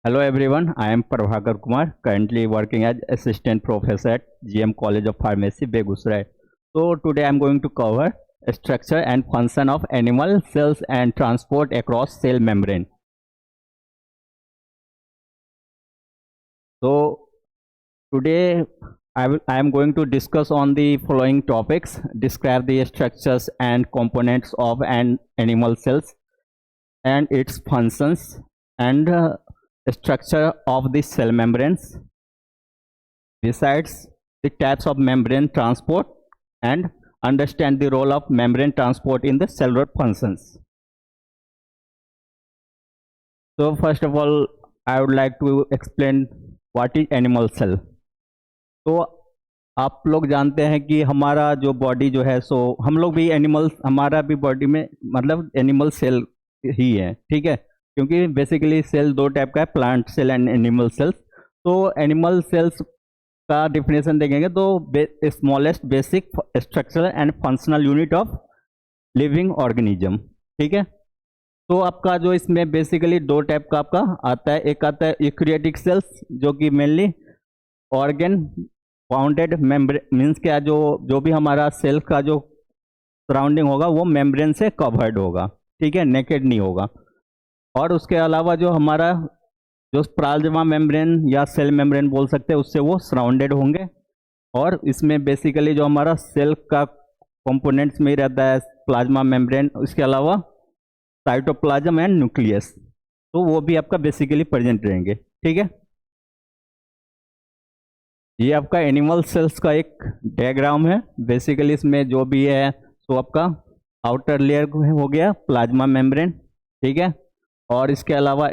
Hello everyone, I am Prabhakar Kumar, currently working as Assistant Professor at GM College of Pharmacy, Begusrai. So today I am going to cover structure and function of animal cells and transport across cell membrane. So today I am going to discuss on the following topics: describe the structures and components of an animal cells and its functions, and structure of the cell membranes. Besides, the types of membrane transport and understand the role of membrane transport in the cellular functions. So first of all, I would like to explain what is animal cell. तो आप लोग जानते हैं कि हमारा जो body जो है, सो हम लोग भी एनिमल, हमारा भी बॉडी में मतलब एनिमल सेल ही है, ठीक है, क्योंकि बेसिकली सेल दो टाइप का है, plant cell and animal cells. तो एनिमल सेल्स का डिफिनेशन देखेंगे तो smallest basic structural and functional unit of living organism, ठीक है. तो आपका जो इसमें बेसिकली दो टाइप का आपका आता है, एक आता है यूकैरियोटिक सेल्स जो कि mainly organ bounded membrane means क्या, जो भी हमारा सेल का जो सराउंडिंग होगा वो मेम्ब्रेन से कवर्ड होगा, ठीक है, नेकेड नहीं होगा. और उसके अलावा जो हमारा जो प्लाज्मा मेम्ब्रेन या सेल मेम्ब्रेन बोल सकते हैं, उससे वो सराउंडेड होंगे. और इसमें बेसिकली जो हमारा सेल का कंपोनेंट्स में ही रहता है प्लाज्मा मेम्ब्रेन, इसके अलावा साइटोप्लाज्म एंड न्यूक्लियस, तो वो भी आपका बेसिकली प्रेजेंट रहेंगे, ठीक है. ये आपका एनिमल सेल्स का एक डायग्राम है. बेसिकली इसमें जो भी है तो आपका आउटर लेयर हो गया प्लाज्मा मेम्ब्रेन, ठीक है, और इसके अलावा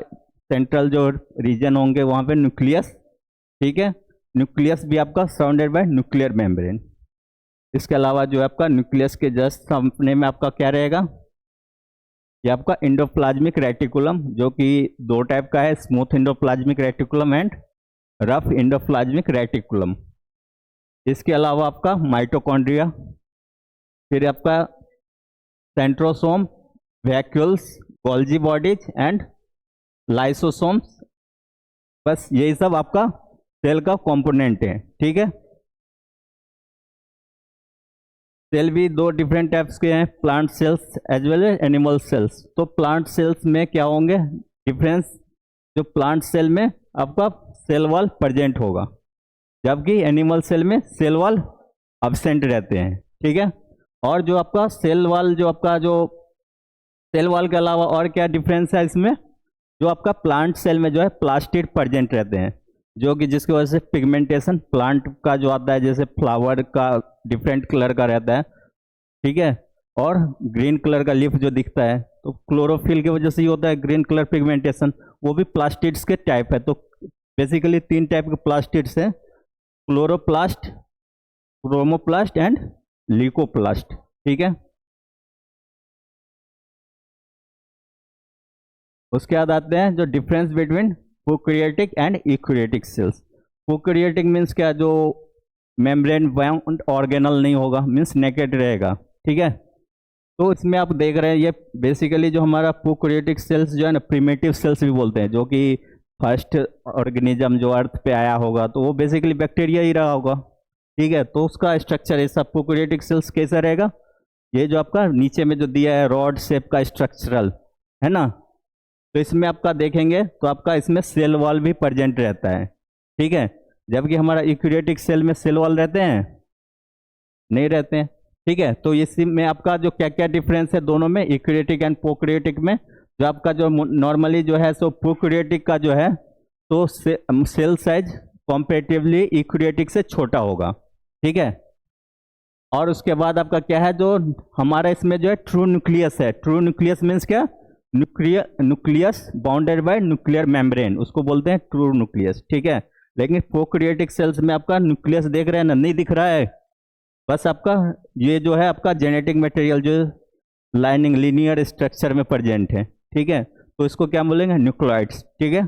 सेंट्रल जो रीजन होंगे वहाँ पे न्यूक्लियस, ठीक है. न्यूक्लियस भी आपका सराउंडेड बाय न्यूक्लियर मेम्ब्रेन. इसके अलावा जो आपका न्यूक्लियस के जस्ट सामने में आपका क्या रहेगा, ये आपका एंडोप्लाज्मिक रेटिकुलम, जो कि दो टाइप का है, smooth endoplasmic reticulum and rough endoplasmic reticulum. इसके अलावा आपका माइटोकॉन्ड्रिया, फिर आपका centrosome, vacuoles, Golgi bodies and lysosomes. बस यही सब आपका सेल का कंपोनेंट है, ठीक है. सेल भी दो डिफरेंट टाइप्स के हैं, plant cells as well as animal cells. तो प्लांट सेल्स में क्या होंगे डिफरेंस, जो प्लांट सेल में आपका सेल वॉल प्रेजेंट होगा, जबकि एनिमल सेल में सेल वॉल अब्सेंट रहते हैं, ठीक है. और जो आपका सेल वॉल, जो आपका जो सेल वॉल के अलावा और क्या डिफरेंस है इसमें, जो आपका प्लांट सेल में जो है प्लास्टिड प्रेजेंट रहते हैं, जो कि जिसकी वजह से पिगमेंटेशन प्लांट का जो आता है, जैसे फ्लावर का डिफरेंट कलर का रहता है, ठीक है, और ग्रीन कलर का लीफ जो दिखता है, तो क्लोरोफिल की वजह से ही होता है ग्रीन कलर पिगमेंटेशन, वो भी प्लास्टिड्स के टाइप है. तो बेसिकली तीन टाइप के प्लास्टिड्स हैं, क्लोरोप्लास्ट, क्रोमोप्लास्ट एंड ल्यूकोप्लास्ट, ठीक है. उसके बाद आते हैं जो difference between prokaryotic and eukaryotic cells. Prokaryotic means क्या, जो मेम्ब्रेन बाउंड ऑर्गेनल नहीं होगा, मीन्स नेकेड रहेगा, ठीक है. तो इसमें आप देख रहे हैं ये बेसिकली जो हमारा प्रोकैरियोटिक सेल्स जो है ना, प्रिमिटिव सेल्स भी बोलते हैं, जो कि फर्स्ट ऑर्गेनिज्म जो अर्थ पे आया होगा तो वो बेसिकली बैक्टीरिया ही रहा होगा, ठीक है. तो उसका स्ट्रक्चर ऐसा प्रोकैरियोटिक सेल्स कैसा रहेगा, ये जो आपका नीचे में जो दिया है रॉड शेप का स्ट्रक्चरल है ना, तो इसमें आपका देखेंगे तो आपका इसमें सेल वॉल भी प्रेजेंट रहता है, ठीक है, जबकि हमारा यूकैरियोटिक सेल में सेल वॉल रहते हैं नहीं रहते हैं, ठीक है. तो इसी में आपका जो क्या क्या डिफरेंस है दोनों में, यूकैरियोटिक एंड प्रोकैरियोटिक में, जो आपका जो नॉर्मली जो है सो प्रोकैरियोटिक का जो है तो सेल साइज कंपैरेटिवली यूकैरियोटिक से छोटा होगा, ठीक है. और उसके बाद आपका क्या है, जो हमारा इसमें जो है ट्रू न्यूक्लियस है. ट्रू न्यूक्लियस मीन्स क्या, nucleus bounded by nuclear membrane, उसको बोलते हैं ट्रू न्यूक्लियस, ठीक है. लेकिन प्रोकैरियोटिक सेल्स में आपका न्यूक्लियस देख रहे हैं ना, नहीं दिख रहा है, बस आपका ये जो है आपका जेनेटिक मटेरियल जो लाइनिंग लीनियर स्ट्रक्चर में प्रेजेंट है, ठीक है. तो इसको क्या बोलेंगे, न्यूक्लियोइड्स, ठीक है.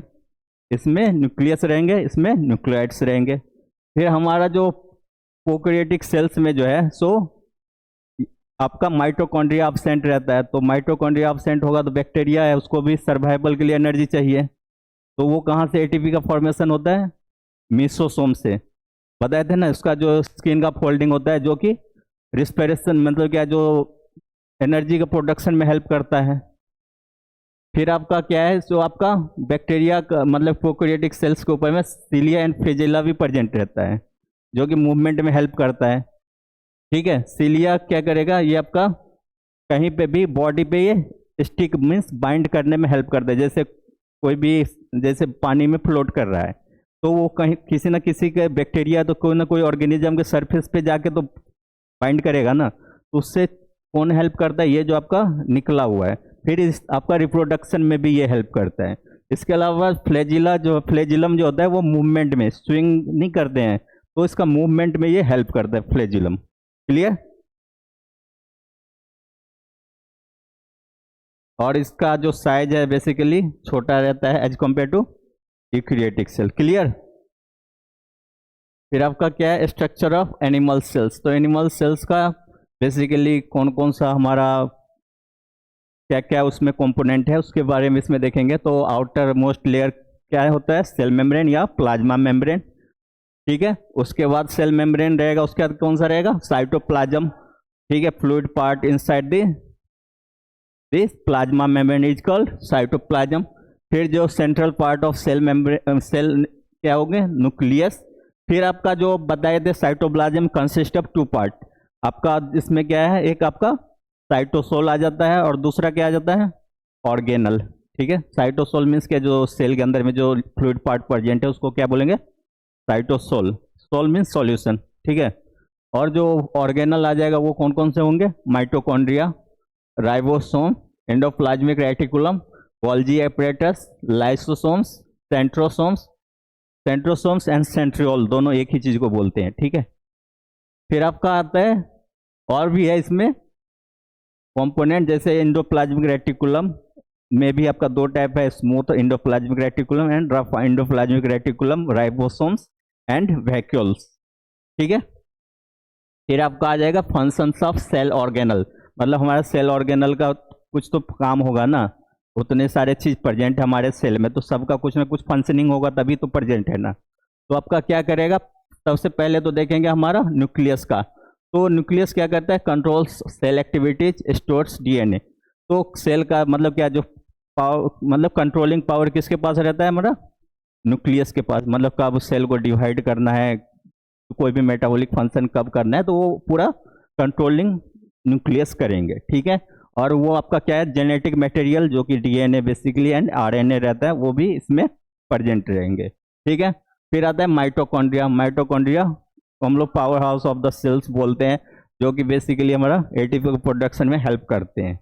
इसमें न्यूक्लियस रहेंगे, इसमें न्यूक्लियोइड्स रहेंगे. फिर हमारा जो प्रोकैरियोटिक सेल्स में जो है सो आपका माइटोकॉन्ड्रिया एब्सेंट रहता है. तो माइटोकॉन्ड्रिया एब्सेंट होगा तो बैक्टीरिया है, उसको भी सर्वाइवल के लिए एनर्जी चाहिए, तो वो कहाँ से एटीपी का फॉर्मेशन होता है? मीसोसोम से। बताए थे ना, इसका जो स्किन का फोल्डिंग होता है जो कि रिस्पिरेशन मतलब क्या, जो एनर्जी का प्रोडक्शन में हेल्प करता है। फिर आपका क्या है, जो आपका बैक्टीरिया का मतलब प्रोकैरियोटिक सेल्स के ऊपर में सीलिया एंड फ्लैजेला भी प्रेजेंट रहता है, जो कि मूवमेंट में हेल्प करता है। ठीक है, सीलिया क्या करेगा, ये आपका कहीं पे भी बॉडी पे ये स्टिक मीन्स बाइंड करने में हेल्प करता है। जैसे कोई भी जैसे पानी में फ्लोट कर रहा है तो वो कहीं किसी ना किसी के बैक्टीरिया तो कोई ना कोई ऑर्गेनिज्म के सरफेस पे जाके तो बाइंड करेगा ना, तो उससे कौन हेल्प करता है? ये जो आपका निकला हुआ है। फिर इस आपका रिप्रोडक्शन में भी ये हेल्प करता है। इसके अलावा फ्लैजिलम जो होता है वो मूवमेंट में स्विंग नहीं करते हैं, तो इसका मूवमेंट में ये हेल्प करता है फ्लैजिलम। क्लियर? और इसका जो साइज है बेसिकली छोटा रहता है as compare to eukaryotic cell. Clear? फिर आपका क्या है, स्ट्रक्चर ऑफ एनिमल सेल्स। तो एनिमल सेल्स का बेसिकली कौन कौन सा हमारा क्या क्या उसमें कंपोनेंट है उसके बारे में इसमें देखेंगे। तो आउटर मोस्ट लेयर क्या होता है, सेल मेम्ब्रेन या प्लाज्मा मेम्ब्रेन। ठीक है, उसके बाद सेल मेम्ब्रेन रहेगा, उसके बाद कौन सा रहेगा, साइटोप्लाज्म। ठीक है, fluid part inside this plasma membrane is called cytoplasm. फिर जो central part of cell membrane cell क्या हो गए, न्यूक्लियस। फिर आपका जो बताए थे cytoplasm consist of two part. आपका इसमें क्या है, एक आपका साइटोसोल आ जाता है और दूसरा क्या आ जाता है, ऑर्गेनल। ठीक है, साइटोसोल मीन्स के जो सेल के अंदर में जो फ्लूइड पार्ट प्रेजेंट है उसको क्या बोलेंगे, साइटोसोल। Soul means solution. ठीक है, और जो ऑर्गेनल आ जाएगा वो कौन कौन से होंगे, mitochondria, ribosome, endoplasmic reticulum, Golgi apparatus, lysosomes, centrosomes. Centrosomes and centriole दोनों एक ही चीज को बोलते हैं। ठीक है, फिर आपका आता है और भी है इसमें कंपोनेंट, जैसे एंडोप्लाज्मिक रेटिकुलम में भी आपका दो टाइप है, smooth endoplasmic reticulum and rough endoplasmic reticulum, ribosomes and vacuoles. ठीक है, फिर आपका आ जाएगा फंक्शंस ऑफ सेल ऑर्गेनल। मतलब हमारा सेल ऑर्गेनल का कुछ तो काम होगा ना, उतने सारे चीज प्रेजेंट है हमारे सेल में, तो सबका कुछ ना कुछ फंक्शनिंग होगा तभी तो प्रेजेंट है ना। तो आपका क्या करेगा, सबसे पहले तो देखेंगे हमारा न्यूक्लियस का। तो न्यूक्लियस क्या करता है, controls cell activities, stores DNA. तो सेल का मतलब क्या, जो पावर मतलब कंट्रोलिंग पावर किसके पास रहता है, हमारा न्यूक्लियस के पास। मतलब कब सेल को डिवाइड करना है, कोई भी मेटाबॉलिक फंक्शन कब करना है, तो वो पूरा कंट्रोलिंग न्यूक्लियस करेंगे। ठीक है, और वो आपका क्या है, जेनेटिक मटेरियल जो कि डीएनए बेसिकली एंड आरएनए रहता है वो भी इसमें प्रेजेंट रहेंगे। ठीक है, फिर आता है माइटोकॉन्ड्रिया। माइटोकॉन्ड्रिया को हम लोग power house of the cells बोलते हैं, जो कि बेसिकली हमारा एटीपी प्रोडक्शन में हेल्प करते हैं।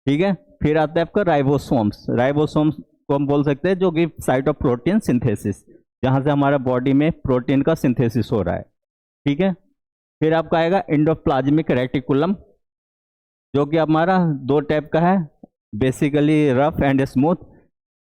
ठीक है, फिर आता है आपका राइबोसोम्स। राइबोसोम्स को हम बोल सकते हैं जो कि साइट ऑफ प्रोटीन सिंथेसिस, जहां से हमारा बॉडी में प्रोटीन का सिंथेसिस हो रहा है। ठीक है, फिर आपका आएगा एंडोप्लाज्मिक रेटिकुलम, जो कि हमारा दो टाइप का है, basically rough and smooth.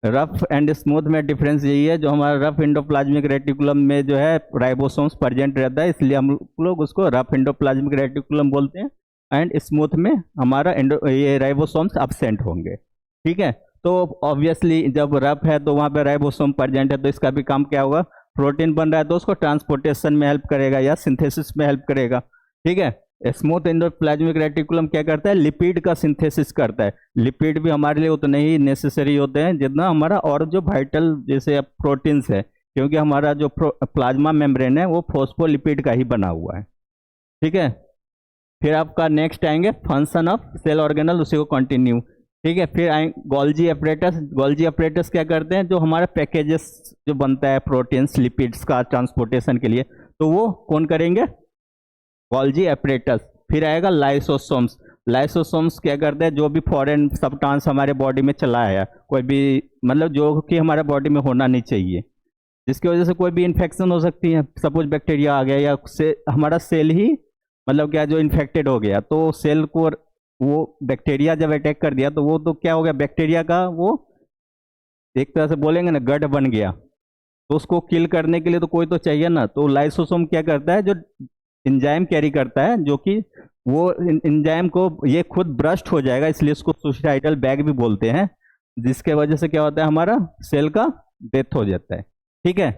Rough and smooth में डिफरेंस यही है, जो हमारा रफ एंडोप्लाज्मिक रेटिकुलम में जो है राइबोसोम्स प्रेजेंट रहता है, इसलिए हम लोग उसको रफ एंडोप्लाज्मिक रेटिकुलम बोलते हैं। एंड स्मूथ में हमारा ये राइबोसोम्स एब्सेंट होंगे। ठीक है, तो ऑब्वियसली जब रफ है तो वहाँ पे राइबोसोम प्रेजेंट है, तो इसका भी काम क्या होगा, प्रोटीन बन रहा है तो उसको ट्रांसपोर्टेशन में हेल्प करेगा या सिंथेसिस में हेल्प करेगा। ठीक है, स्मूथ एंडोप्लाज्मिक रेटिकुलम क्या करता है, लिपिड का सिंथेसिस करता है। लिपिड भी हमारे लिए उतने ही नेसेसरी होते हैं जितना हमारा और जो वाइटल जैसे प्रोटीन्स है, क्योंकि हमारा जो प्लाज्मा मेम्ब्रेन है वो फॉस्फोलिपिड का ही बना हुआ है। ठीक है, फिर आपका नेक्स्ट आएंगे फंक्शन ऑफ सेल ऑर्गेनल, उसी को कंटिन्यू। ठीक है, फिर आएंगे गोल्जी एपरेटस। गोल्जी एपरेटस क्या करते हैं, जो हमारा पैकेजेस जो बनता है प्रोटीन्स लिपिड्स का ट्रांसपोर्टेशन के लिए, तो वो कौन करेंगे, गोल्जी एपरेटस। फिर आएगा लाइसोसोम्स। लाइसोसोम्स क्या करते हैं, जो भी फॉरेन सब्सटेंस हमारे बॉडी में चला आया, कोई भी मतलब जो कि हमारे बॉडी में होना नहीं चाहिए, जिसकी वजह से कोई भी इन्फेक्शन हो सकती है। सपोज बैक्टीरिया आ गया या हमारा सेल ही मतलब क्या जो इन्फेक्टेड हो गया, तो सेल को वो बैक्टीरिया जब अटैक कर दिया तो वो तो क्या हो गया, बैक्टीरिया का वो एक तरह से बोलेंगे ना गढ़ बन गया, तो उसको किल करने के लिए तो कोई तो चाहिए ना। तो लाइसोसोम क्या करता है, जो एंजाइम कैरी करता है, जो कि वो एंजाइम को ये खुद ब्रस्ट हो जाएगा, इसलिए इसको सुसाइडल बैग भी बोलते हैं, जिसके वजह से क्या होता है, हमारा सेल का डेथ हो जाता है। ठीक है,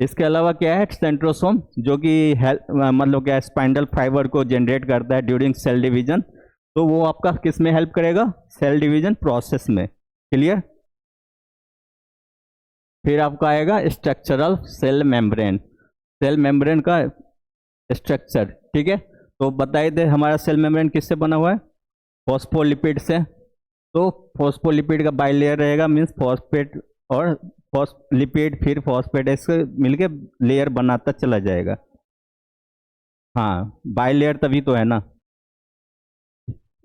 इसके अलावा क्या है, सेंट्रोसोम जो कि मतलब क्या स्पाइंडल फाइबर को जनरेट करता है ड्यूरिंग सेल डिवीजन, तो वो आपका किस में हेल्प करेगा, सेल डिवीजन प्रोसेस में। क्लियर। फिर आपका आएगा structural cell membrane, cell membrane का स्ट्रक्चर। ठीक है, तो बताइए दे हमारा सेल मेम्ब्रेन किससे बना हुआ है, फॉस्फोलिपिड से। तो फॉस्फोलिपिड का बाइलेयर रहेगा, मीन्स फॉस्फेट और फॉस्फोलिपिड फिर फॉस्फेट इससे मिलके लेयर बनाता चला जाएगा। हाँ, बाइलेयर तभी तो है ना।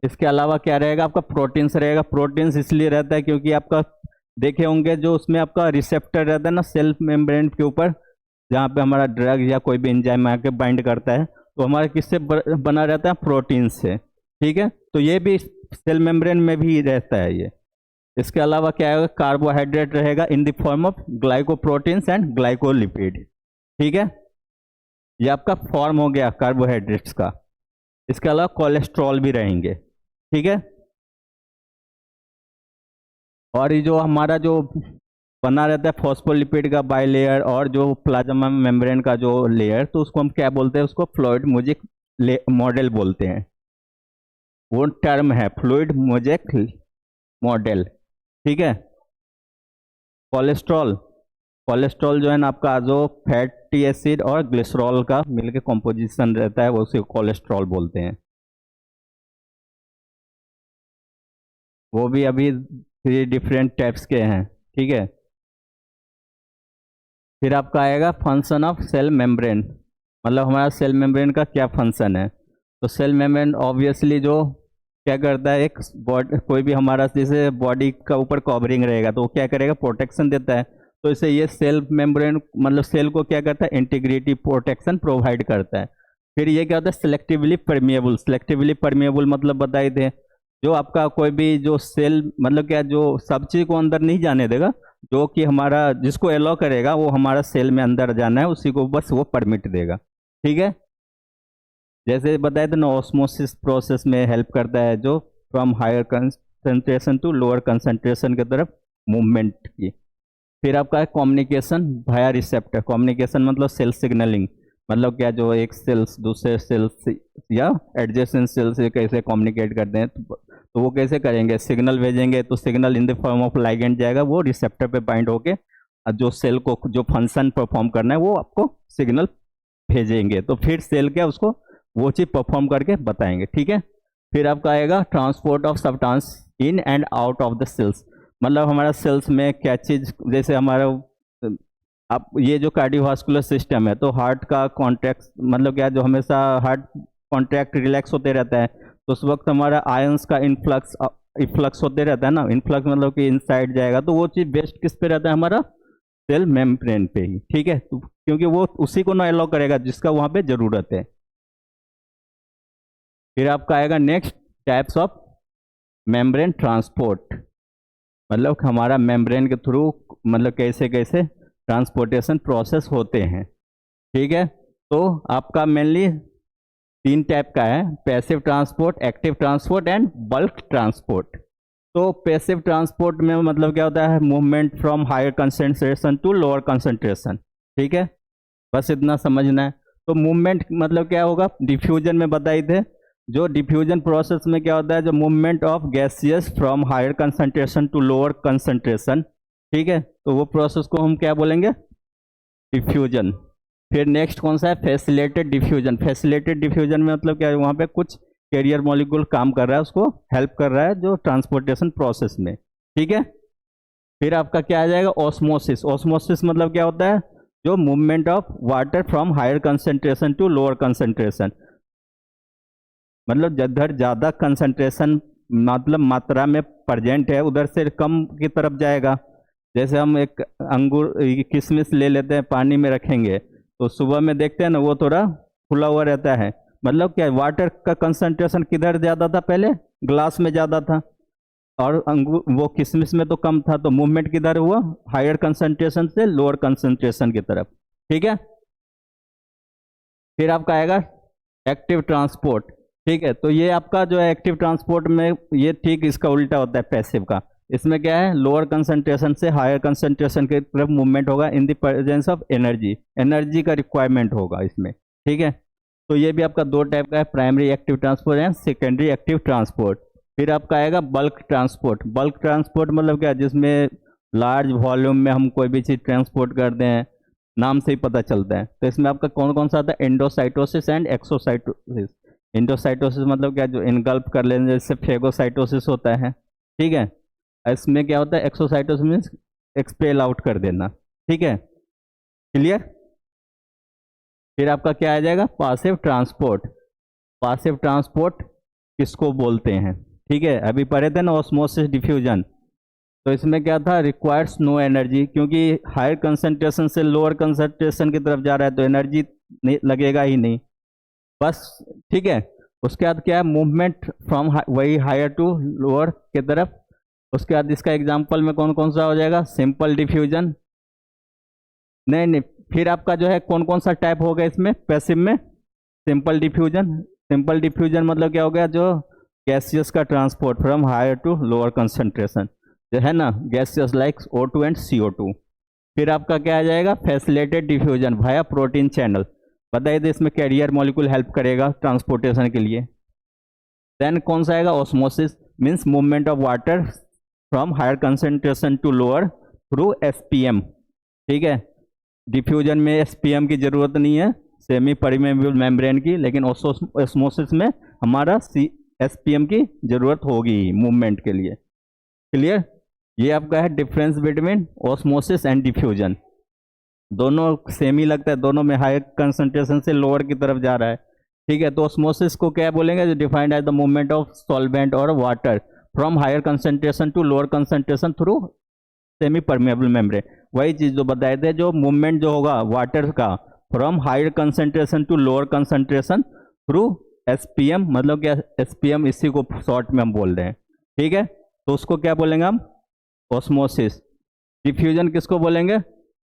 इसके अलावा क्या रहेगा, आपका प्रोटीन्स रहेगा। प्रोटीन्स इसलिए रहता है क्योंकि आपका देखे होंगे जो उसमें आपका रिसेप्टर रहता है ना सेल मेम्ब्रेन के ऊपर, जहाँ पे हमारा ड्रग या कोई भी एंजाइम आके बाइंड करता है, तो हमारा किससे बना रहता है, प्रोटीन से। ठीक है, तो ये भी सेल मेम्ब्रेन में भी रहता है ये। इसके अलावा क्या है, कार्बोहाइड्रेट रहेगा in the form of glycoproteins and glycolipid. ठीक है, ये आपका फॉर्म हो गया कार्बोहाइड्रेट्स का। इसके अलावा कोलेस्ट्रॉल भी रहेंगे। ठीक है, और ये जो हमारा जो बना रहता है फॉस्फोलिपिड का बाइलेयर और जो प्लाज्मा मेम्ब्रेन का जो लेयर, तो उसको हम क्या बोलते हैं, उसको फ्लूइड मोजेक मॉडल बोलते हैं। वो टर्म है फ्लूइड मोजेक मॉडल। ठीक है, कोलेस्ट्रॉल, कोलेस्ट्रॉल जो है ना आपका जो फैटी एसिड और ग्लिसरॉल का मिलकर कॉम्पोजिशन रहता है, वो उसे कोलेस्ट्रॉल बोलते हैं। वो भी अभी 3 डिफरेंट टाइप्स के हैं। ठीक है, फिर आपका आएगा फंक्शन ऑफ सेल मेम्ब्रेन, मतलब हमारा सेल मेम्ब्रेन का क्या फंक्शन है। तो सेल मेम्ब्रेन ऑब्वियसली जो क्या करता है, एक बॉडी कोई भी हमारा जैसे बॉडी का ऊपर कवरिंग रहेगा तो वो क्या करेगा, प्रोटेक्शन देता है। तो इसे ये सेल मेम्ब्रेन मतलब सेल को क्या करता है, इंटीग्रिटी प्रोटेक्शन प्रोवाइड करता है। फिर ये क्या होता है, सिलेक्टिवली परमिएबल। सिलेक्टिवली परमिएबल मतलब बताए थे, जो आपका कोई भी जो सेल मतलब क्या जो सब चीज को अंदर नहीं जाने देगा, जो कि हमारा जिसको अलाउ करेगा वो हमारा सेल में अंदर जाना है, उसी को बस वो परमिट देगा। ठीक है, जैसे बताए थे ना, ऑस्मोसिस प्रोसेस में हेल्प करता है, जो from higher concentration to lower concentration की तरफ मूवमेंट की। फिर आपका है कम्युनिकेशन वाया रिसेप्टर। कम्युनिकेशन मतलब सेल सिग्नलिंग, मतलब क्या जो एक सेल्स दूसरे सेल्स या एडजेसेंट सेल्स से कैसे कम्युनिकेट करते हैं, तो वो कैसे करेंगे, सिग्नल भेजेंगे, तो signal in the form of ligand जाएगा, वो रिसेप्टर पे बाइंड होके जो सेल को जो फंक्शन परफॉर्म करना है वो आपको सिग्नल भेजेंगे, तो फिर सेल क्या उसको वो चीज़ परफॉर्म करके बताएंगे। ठीक है, फिर आपका आएगा transport of substance in and out of the cells, मतलब हमारा सेल्स में क्या चीज़, जैसे हमारा आप ये जो कार्डियोवास्कुलर सिस्टम है, तो हार्ट का कॉन्ट्रैक्ट मतलब क्या जो हमेशा हार्ट कॉन्ट्रैक्ट रिलैक्स होते रहता है, तो उस वक्त हमारा आयंस का इफ्लक्स होते रहता है ना। इन्फ्लक्स मतलब कि इनसाइड जाएगा, तो वो चीज़ बेस्ट किस पे रहता है, हमारा सेल मेम्ब्रेन पे ही। ठीक है, तो क्योंकि वो उसी को ना अलाउ करेगा जिसका वहाँ पे ज़रूरत है। फिर आपका आएगा next types of membrane transport, मतलब हमारा मेम्ब्रेन के थ्रू मतलब कैसे कैसे ट्रांसपोर्टेशन प्रोसेस होते हैं। ठीक है, तो आपका मेनली 3 टाइप का है, passive transport, active transport and bulk transport. तो पैसिव ट्रांसपोर्ट में मतलब क्या होता है, movement from higher concentration to lower concentration. ठीक है, बस इतना समझना है। तो मूवमेंट मतलब क्या होगा, डिफ्यूजन में बताए थे, जो डिफ्यूजन प्रोसेस में क्या होता है, जो movement of gaseous from higher concentration to lower concentration. ठीक है, तो वो प्रोसेस को हम क्या बोलेंगे, डिफ्यूजन। फिर नेक्स्ट कौन सा है, फैसिलेटेड डिफ्यूजन। फैसिलेटेड डिफ्यूजन में मतलब क्या है, वहाँ पे कुछ कैरियर मॉलिक्यूल काम कर रहा है, उसको हेल्प कर रहा है जो ट्रांसपोर्टेशन प्रोसेस में। ठीक है, फिर आपका क्या आ जाएगा, ऑस्मोसिस। ऑस्मोसिस मतलब क्या होता है, जो movement of water from higher concentration to lower concentration, मतलब जिधर ज़्यादा कंसंट्रेशन मतलब मात्रा में प्रेजेंट है उधर से कम की तरफ जाएगा। जैसे हम एक अंगूर किशमिश ले लेते हैं, पानी में रखेंगे, तो सुबह में देखते हैं ना वो थोड़ा खुला हुआ रहता है, मतलब क्या वाटर का कंसंट्रेशन किधर ज़्यादा था, पहले ग्लास में ज़्यादा था, और अंगूर वो किशमिश में तो कम था, तो मूवमेंट किधर हुआ, हायर कंसंट्रेशन से लोअर कंसंट्रेशन की तरफ। ठीक है, फिर आपका आएगा एक्टिव ट्रांसपोर्ट। ठीक है, तो ये आपका जो है एक्टिव ट्रांसपोर्ट में ये ठीक इसका उल्टा होता है पैसिव का। इसमें क्या है, लोअर कंसंट्रेशन से हायर कंसंट्रेशन की तरफ मूवमेंट होगा in the presence of energy, energy का रिक्वायरमेंट होगा इसमें। ठीक है, तो ये भी आपका दो टाइप का है, primary active transport and secondary active transport. फिर आपका आएगा बल्क ट्रांसपोर्ट। बल्क ट्रांसपोर्ट मतलब क्या, जिसमें लार्ज वॉल्यूम में हम कोई भी चीज़ ट्रांसपोर्ट करते हैं, नाम से ही पता चलता है। तो इसमें आपका कौन कौन सा आता है, एंडोसाइटोसिस एंड एक्सोसाइटोसिस। एंडोसाइटोसिस मतलब क्या, जो इनगल्प कर लेने, जैसे फेगोसाइटोसिस होता है। ठीक है, इसमें क्या होता है, एक्सोसाइटोसिस मीन्स एक्सपेल आउट कर देना। ठीक है, क्लियर। फिर आपका क्या आ जाएगा, पासिव ट्रांसपोर्ट। पासिव ट्रांसपोर्ट किसको बोलते हैं, ठीक है, अभी पढ़े थे ना ऑस्मोसिस डिफ्यूजन। तो इसमें क्या था, रिक्वायर्स नो एनर्जी, क्योंकि हायर कंसंट्रेशन से लोअर कंसंट्रेशन की तरफ जा रहा है तो एनर्जी लगेगा ही नहीं, बस। ठीक है, उसके बाद क्या है, मूवमेंट फ्रॉम वही हायर टू लोअर की तरफ। उसके बाद इसका एग्जांपल में कौन कौन सा हो जाएगा, सिंपल डिफ्यूजन। नहीं नहीं, फिर आपका जो है कौन कौन सा टाइप होगा इसमें, पैसिव में सिंपल डिफ्यूजन। सिंपल डिफ्यूजन मतलब क्या हो गया, जो गैसियस का transport from higher to lower concentration, जो है ना, gaseous like O2 and CO2। फिर आपका क्या आ जाएगा, facilitated diffusion via protein channel. बताइए तो इसमें कैरियर मॉलिक्यूल हेल्प करेगा ट्रांसपोर्टेशन के लिए। देन कौन सा आएगा, osmosis means movement of water from higher concentration to lower through SPM। ठीक है, डिफ्यूजन में SPM की जरूरत नहीं है, सेमी परमेबल मेम्ब्रेन की, लेकिन ऑस्मोसिस में हमारा SPM की जरूरत होगी मूवमेंट के लिए। क्लियर। ये आपका है difference between osmosis and diffusion. दोनों सेम ही लगता है, दोनों में हायर कंसंट्रेशन से लोअर की तरफ जा रहा है। ठीक है, तो ऑस्मोसिस को क्या बोलेंगे, जो defined as the movement of solvent और water from higher concentration to lower concentration through semi permeable membrane. वही चीज जो बताए थे, जो मूवमेंट जो होगा वाटर का from higher concentration to lower concentration through SPM, मतलब क्या, SPM इसी को शॉर्ट में हम बोल रहे हैं। ठीक है, तो उसको क्या बोलेंगे हम, ऑस्मोसिस। डिफ्यूजन किसको बोलेंगे,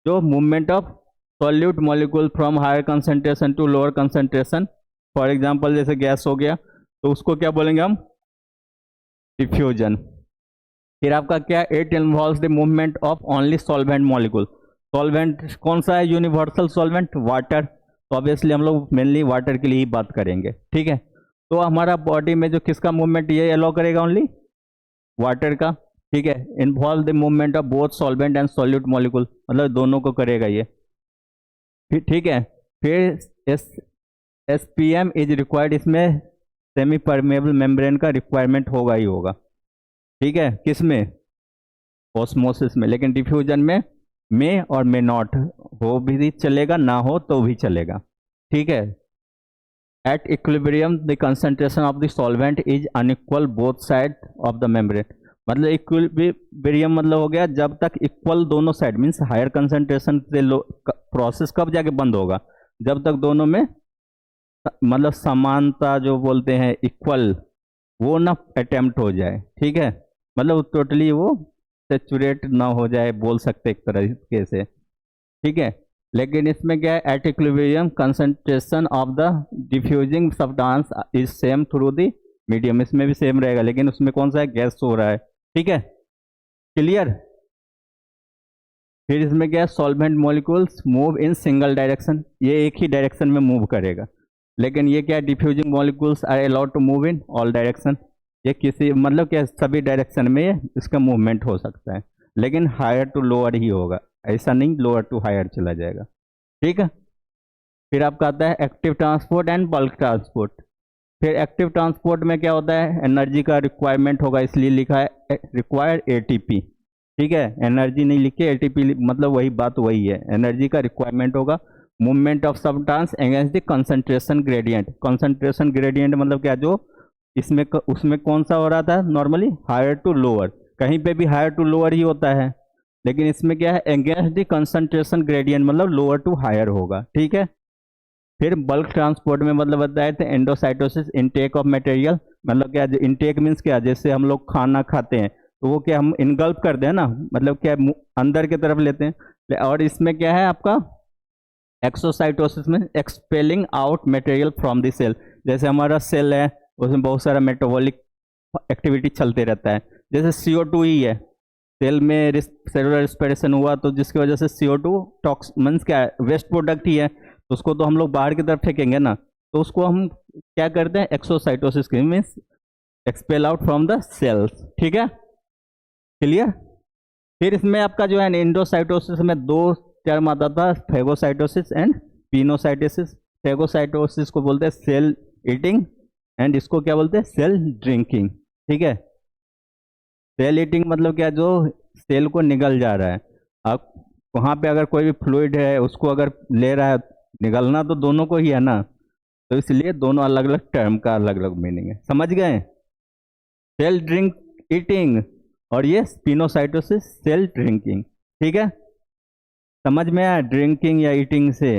जो movement of solute molecule from higher concentration to lower concentration, for example जैसे गैस हो गया, तो उसको क्या बोलेंगे हम, डिफ्यूजन। फिर आपका क्या, it involves the movement of only solvent molecule. Solvent कौन सा है, यूनिवर्सल सॉल्वेंट वाटर, तो ऑब्वियसली हम लोग मेनली वाटर के लिए ही बात करेंगे। ठीक है, तो हमारा बॉडी में जो किसका मूवमेंट ये अलाउ करेगा, ओनली वाटर का। ठीक है, involve the movement of both solvent and solute molecule, मतलब दोनों को करेगा ये। ठीक है, फिर SPM इज रिक्वायर्ड, इसमें सेमी परमेबल मेम्ब्रेन का रिक्वायरमेंट होगा ही होगा। ठीक है, किसमें, ऑस्मोसिस में, लेकिन डिफ्यूजन में और में नॉट, हो भी चलेगा ना हो तो भी चलेगा। ठीक है, at equilibrium the concentration of the solvent is unequal both side of the membrane. मतलब इक्विलिब्रियम मतलब हो गया जब तक इक्वल दोनों साइड, मीन्स हायर कंसंट्रेशन से लो, प्रोसेस कब जाके बंद होगा, जब तक दोनों में मतलब समानता जो बोलते हैं इक्वल, वो ना अटेम्प्ट हो जाए। ठीक है, मतलब टोटली वो सेचुरेट ना हो जाए, बोल सकते एक तरीके से। ठीक है, लेकिन इसमें क्या है, at equilibrium concentration of the diffusing substance is same through the medium. इसमें भी सेम रहेगा, लेकिन उसमें कौन सा है, गैस हो रहा है। ठीक है, क्लियर। फिर इसमें क्या है, solvent molecules move in single direction, ये एक ही डायरेक्शन में मूव करेगा। लेकिन ये क्या, diffusing molecules are allowed to move in all direction, ये किसी मतलब क्या सभी डायरेक्शन में इसका मूवमेंट हो सकता है, लेकिन हायर टू लोअर ही होगा, ऐसा नहीं लोअर टू हायर चला जाएगा। ठीक है, फिर आपका आता है active transport and bulk transport. फिर एक्टिव ट्रांसपोर्ट में क्या होता है, एनर्जी का रिक्वायरमेंट होगा, इसलिए लिखा है रिक्वायर ATP। ठीक है, एनर्जी नहीं लिखे, ATP मतलब वही बात वही है, एनर्जी का रिक्वायरमेंट होगा। Movement of substance against the concentration gradient. Concentration gradient मतलब क्या, जो इसमें उसमें कौन सा हो रहा था, नॉर्मली हायर टू लोअर, कहीं पे भी हायर टू लोअर ही होता है, लेकिन इसमें क्या है, अगेंस्ट द कंसंट्रेशन ग्रेडियंट मतलब लोअर टू हायर होगा। ठीक है, फिर बल्क ट्रांसपोर्ट में मतलब बताए थे एंडोसाइटोसिस, इनटेक ऑफ मटेरियल, मतलब क्या, इनटेक मीन्स क्या, जैसे हम लोग खाना खाते हैं तो वो क्या हम इनगल्प करते हैं ना, मतलब क्या अंदर की तरफ लेते हैं। और इसमें क्या है आपका एक्सोसाइटोसिस में expelling out material from the cell, जैसे हमारा सेल है उसमें बहुत सारा मेटाबॉलिक एक्टिविटी चलते रहता है, जैसे CO2 ही है, सेल में सेलुलर रेस्पिरेशन हुआ तो जिसकी वजह से CO2 टॉक्स मीन्स क्या है, वेस्ट प्रोडक्ट ही है, तो उसको तो हम लोग बाहर की तरफ फेंकेंगे ना, तो उसको हम क्या करते हैं, एक्सोसाइटोसिस के means expel out from the cells. ठीक है, क्लियर। फिर इसमें आपका जो है इंडोसाइटोसिस में दो टर्म आता था, फेगोसाइटोसिस एंड पिनोसाइटोसिस। फेगोसाइटोसिस को बोलते हैं सेल ईटिंग एंड इसको क्या बोलते हैं, सेल ड्रिंकिंग। ठीक है, सेल ईटिंग मतलब क्या, जो सेल को निगल जा रहा है। अब वहाँ पे अगर कोई भी फ्लूइड है उसको अगर ले रहा है, निगलना तो दोनों को ही है ना, तो इसलिए दोनों अलग अलग टर्म का अलग अलग मीनिंग है, समझ गए। सेल ड्रिंक ईटिंग और ये स्पिनोसाइटोसिस सेल ड्रिंकिंग। ठीक है, समझ में आया ड्रिंकिंग या ईटिंग से।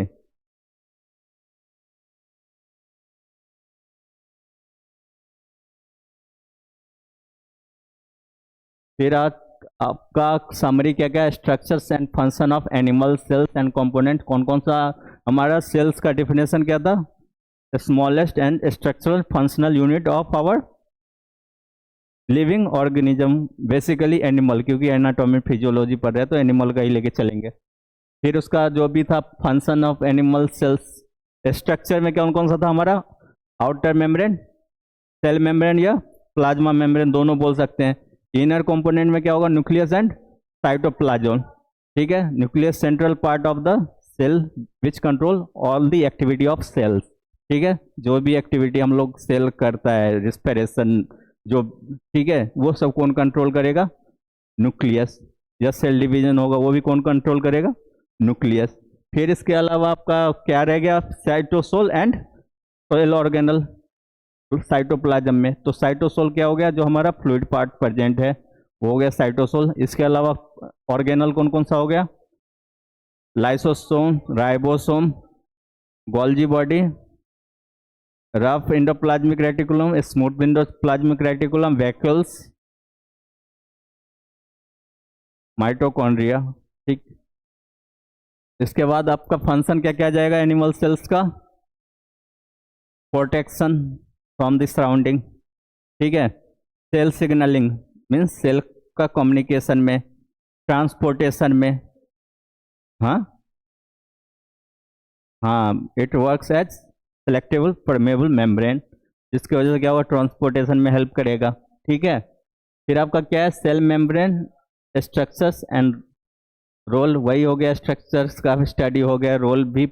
फिर आपका समरी क्या क्या है, structures and function of animal cells and component. कौन कौन सा हमारा सेल्स का डिफिनेशन क्या था, smallest and structural functional unit of our living organism, basically animal, क्योंकि एनाटॉमी फिजियोलॉजी पढ़ रहे हैं तो एनिमल का ही लेके चलेंगे। फिर उसका जो भी था function of animal sales, structure में कौन कौन सा था हमारा, आउटर मेम्ब्रेन, सेल मेम्ब्रेन या प्लाज्मा मेम्ब्रेन दोनों बोल सकते हैं। इनर कंपोनेंट में क्या होगा, न्यूक्लियस एंड साइटोप्लाज्म। ठीक है, nucleus central part of the cell which control all the activity of cells. ठीक है, जो भी एक्टिविटी हम लोग सेल करता है, रिस्पिरेशन जो, ठीक है, वो सब कौन कंट्रोल करेगा, न्यूक्लियस। या सेल डिवीजन होगा वो भी कौन कंट्रोल करेगा, न्यूक्लियस। फिर इसके अलावा आपका क्या रह गया, cytosol and cell organelle cytoplasm में। तो साइटोसोल क्या हो गया, जो हमारा फ्लूइड पार्ट प्रेजेंट है वो हो गया साइटोसोल। इसके अलावा ऑर्गेनल कौन कौन सा हो गया, lysosome, ribosome, Golgi body, rough endoplasmic reticulum, smooth endoplasmic reticulum, vacuoles, mitochondria. ठीक, इसके बाद आपका फंक्शन क्या क्या जाएगा एनिमल सेल्स का, प्रोटेक्शन फ्रॉम द सराउंडिंग। ठीक है, सेल सिग्नलिंग मीन्स सेल का कम्युनिकेशन में, ट्रांसपोर्टेशन में, हाँ हाँ, it works as selectable permeable membrane, जिसकी वजह से क्या होगा, ट्रांसपोर्टेशन में हेल्प करेगा। ठीक है, फिर आपका क्या है, cell membrane structures and role, वही हो गया, स्ट्रक्चर्स का स्टडी हो गया, रोल भी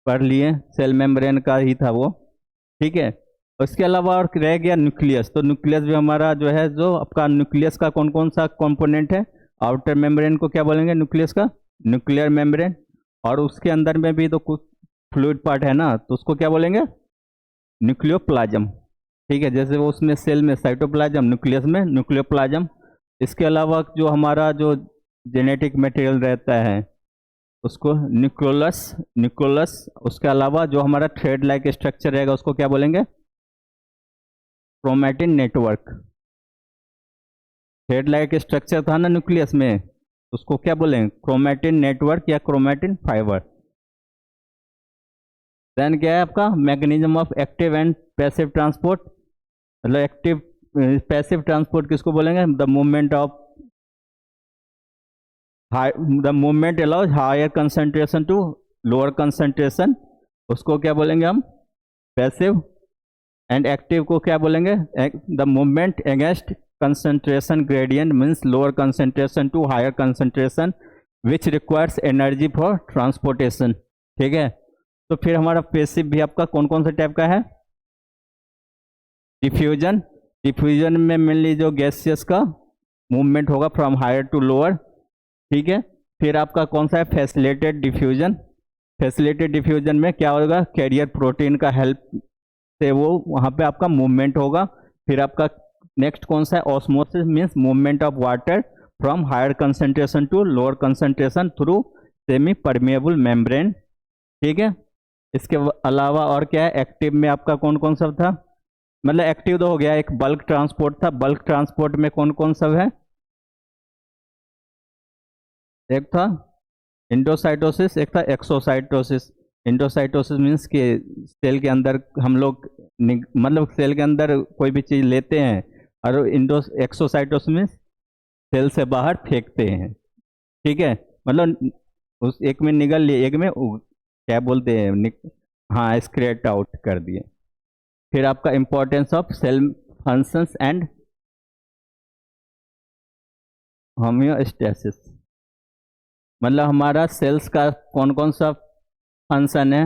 पढ़ लिए, सेल मेम्ब्रेन का ही था वो। ठीक है, उसके अलावा और रह गया न्यूक्लियस। तो न्यूक्लियस भी हमारा जो है, जो आपका न्यूक्लियस का कौन कौन सा कंपोनेंट है, आउटर मेम्ब्रेन को क्या बोलेंगे न्यूक्लियस का, न्यूक्लियर मेम्ब्रेन। और उसके अंदर में भी तो कुछ फ्लूइड पार्ट है ना, तो उसको क्या बोलेंगे, न्यूक्लियोप्लाज्म। ठीक है, जैसे वो उसमें सेल में साइटोप्लाज्म, न्यूक्लियस में न्यूक्लियोप्लाज्म। इसके अलावा जो हमारा जो जेनेटिक मटेरियल रहता है उसको न्यूक्लियस। उसके अलावा जो हमारा थ्रेड लाइक स्ट्रक्चर रहेगा उसको क्या बोलेंगे, chromatin network. Thread like structure था ना न्यूक्लियस में, उसको क्या बोलेंगे, क्रोमैटिन नेटवर्क या क्रोमैटिन फाइबर। देन क्या है आपका mechanism of active and passive transport, मतलब एक्टिव पैसिव ट्रांसपोर्ट किसको बोलेंगे, the movement of the movement allows higher concentration to lower concentration, उसको क्या बोलेंगे हम, पैसिव। एंड एक्टिव को क्या बोलेंगे, the movement against concentration gradient means lower concentration to higher concentration which requires energy for transportation. ठीक है, तो फिर हमारा पैसिव भी आपका कौन कौन सा टाइप का है, डिफ्यूजन। डिफ्यूजन में मेनली जो गैसियस का मूवमेंट होगा फ्रॉम हायर टू लोअर। ठीक है, फिर आपका कौन सा है, फैसिलिटेटेड डिफ्यूजन। फैसिलिटेटेड डिफ्यूजन में क्या होगा, कैरियर प्रोटीन का हेल्प से वो वहाँ पे आपका मूवमेंट होगा। फिर आपका नेक्स्ट कौन सा है, osmosis means movement of water from higher concentration to lower concentration through semi permeable membrane. ठीक है, इसके अलावा और क्या है, एक्टिव में आपका कौन कौन सा था, मतलब एक्टिव तो हो गया, एक बल्क ट्रांसपोर्ट था, बल्क ट्रांसपोर्ट में कौन कौन सब है, एक था इंडोसाइटोसिस, एक था एक्सोसाइटोसिस। इंडोसाइटोसिस मीन्स कि सेल के अंदर हम लोग मतलब सेल के अंदर कोई भी चीज़ लेते हैं, और एक्सोसाइटोसिस मीन्स सेल से बाहर फेंकते हैं, ठीक है। मतलब उस एक में निगल लिए, एक में क्या बोलते हैं हाँ स्क्रेट आउट कर दिए। फिर आपका importance of cell functions and homeostasis, मतलब हमारा सेल्स का कौन कौन सा फंक्शन है।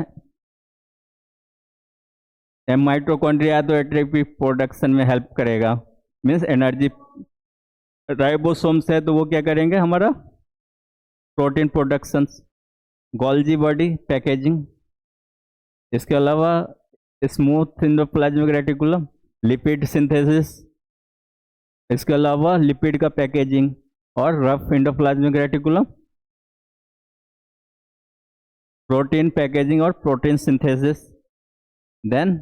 माइटोकॉन्ड्रिया तो एटीपी प्रोडक्शन में हेल्प करेगा, मीन्स एनर्जी। राइबोसोम्स है तो वो क्या करेंगे, हमारा protein production. Golgi body packaging, इसके अलावा smooth endoplasmic reticulum, lipid synthesis, इसके अलावा लिपिड का पैकेजिंग, और rough endoplasmic reticulum, protein packaging और protein synthesis. Then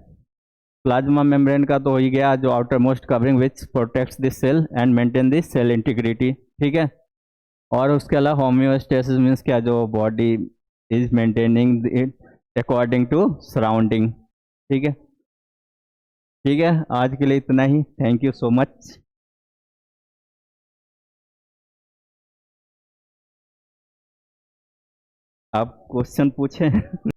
plasma membrane का तो हो ही गया, जो outer most covering which protects the cell and maintain the cell integrity, ठीक है। और उसके अलावा होम्योस्टेसिस मीन्स क्या, जो body is maintaining it according to surrounding, ठीक है। ठीक है, आज के लिए इतना ही, थैंक यू सो मच। आप क्वेश्चन पूछें।